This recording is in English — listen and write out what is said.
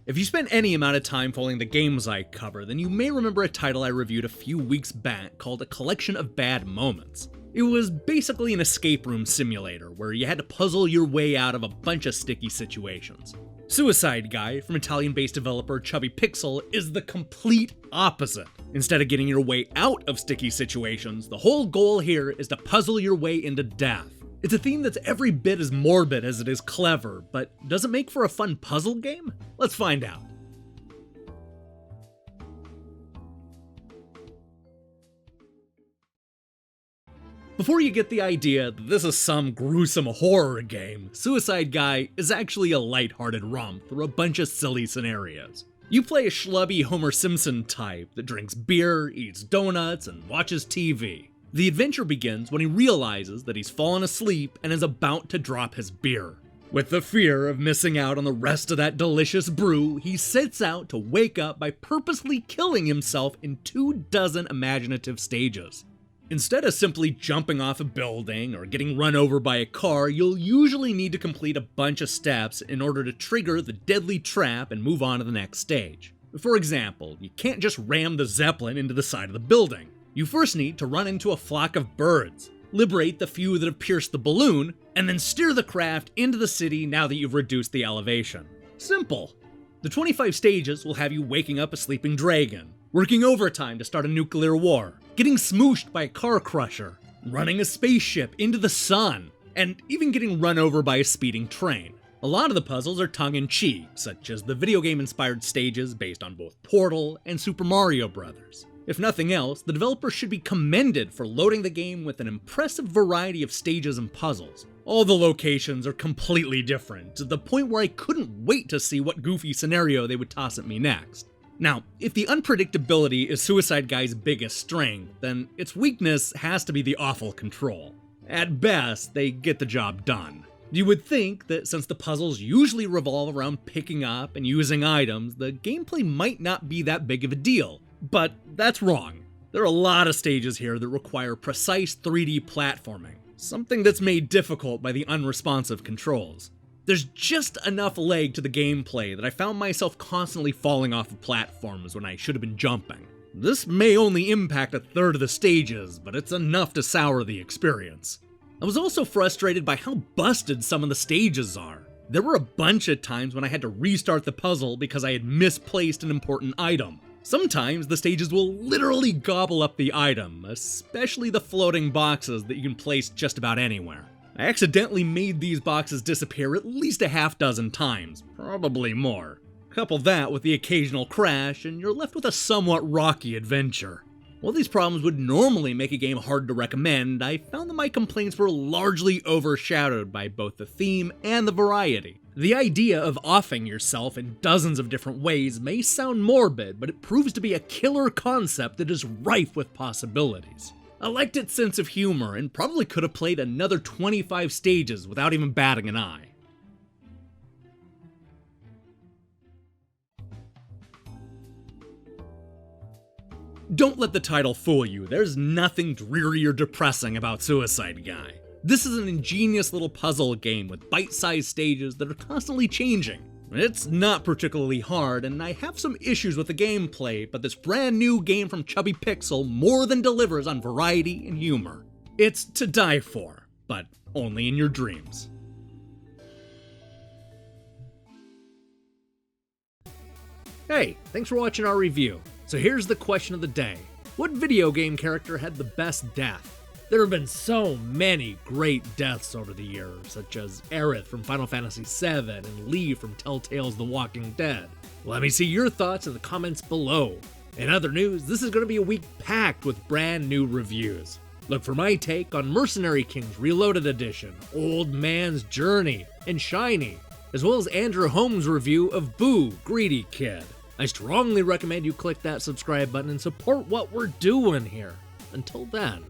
If you spend any amount of time following the games I cover, then you may remember a title I reviewed a few weeks back called A Collection of Bad Moments. It was basically an escape room simulator where you had to puzzle your way out of a bunch of sticky situations. Suicide Guy, from Italian-based developer Chubby Pixel, is the complete opposite. Instead of getting your way out of sticky situations, the whole goal here is to puzzle your way into death. It's a theme that's every bit as morbid as it is clever, but does it make for a fun puzzle game? Let's find out. Before you get the idea that this is some gruesome horror game, Suicide Guy is actually a lighthearted romp through a bunch of silly scenarios. You play a schlubby Homer Simpson type that drinks beer, eats donuts, and watches TV. The adventure begins when he realizes that he's fallen asleep and is about to drop his beer. With the fear of missing out on the rest of that delicious brew, he sets out to wake up by purposely killing himself in 24 imaginative stages. Instead of simply jumping off a building or getting run over by a car, you'll usually need to complete a bunch of steps in order to trigger the deadly trap and move on to the next stage. For example, you can't just ram the Zeppelin into the side of the building. You first need to run into a flock of birds, liberate the few that have pierced the balloon, and then steer the craft into the city now that you've reduced the elevation. Simple. The 25 stages will have you waking up a sleeping dragon, working overtime to start a nuclear war, getting smooshed by a car crusher, running a spaceship into the sun, and even getting run over by a speeding train. A lot of the puzzles are tongue-in-cheek, such as the video game-inspired stages based on both Portal and Super Mario Bros. If nothing else, the developers should be commended for loading the game with an impressive variety of stages and puzzles. All the locations are completely different, to the point where I couldn't wait to see what goofy scenario they would toss at me next. Now, if the unpredictability is Suicide Guy's biggest strength, then its weakness has to be the awful control. At best, they get the job done. You would think that since the puzzles usually revolve around picking up and using items, the gameplay might not be that big of a deal. But that's wrong. There are a lot of stages here that require precise 3D platforming, something that's made difficult by the unresponsive controls. There's just enough leg to the gameplay that I found myself constantly falling off of platforms when I should have been jumping. This may only impact a third of the stages, but it's enough to sour the experience. I was also frustrated by how busted some of the stages are. There were a bunch of times when I had to restart the puzzle because I had misplaced an important item. Sometimes the stages will literally gobble up the item, especially the floating boxes that you can place just about anywhere. I accidentally made these boxes disappear at least a half dozen times, probably more. Couple that with the occasional crash, and you're left with a somewhat rocky adventure. While these problems would normally make a game hard to recommend, I found that my complaints were largely overshadowed by both the theme and the variety. The idea of offing yourself in dozens of different ways may sound morbid, but it proves to be a killer concept that is rife with possibilities. I liked its sense of humor and probably could have played another 25 stages without even batting an eye. Don't let the title fool you, there's nothing dreary or depressing about Suicide Guy. This is an ingenious little puzzle game with bite-sized stages that are constantly changing. It's not particularly hard, and I have some issues with the gameplay, but this brand new game from Chubby Pixel more than delivers on variety and humor. It's to die for, but only in your dreams. Hey, thanks for watching our review. So here's the question of the day. What video game character had the best death? There have been so many great deaths over the years, such as Aerith from Final Fantasy VII and Lee from Telltale's The Walking Dead. Let me see your thoughts in the comments below. In other news, this is going to be a week packed with brand new reviews. Look for my take on Mercenary Kings Reloaded Edition, Old Man's Journey, and Shiny, as well as Andrew Holmes' review of Boo! Greedy Kid. I strongly recommend you click that subscribe button and support what we're doing here. Until then.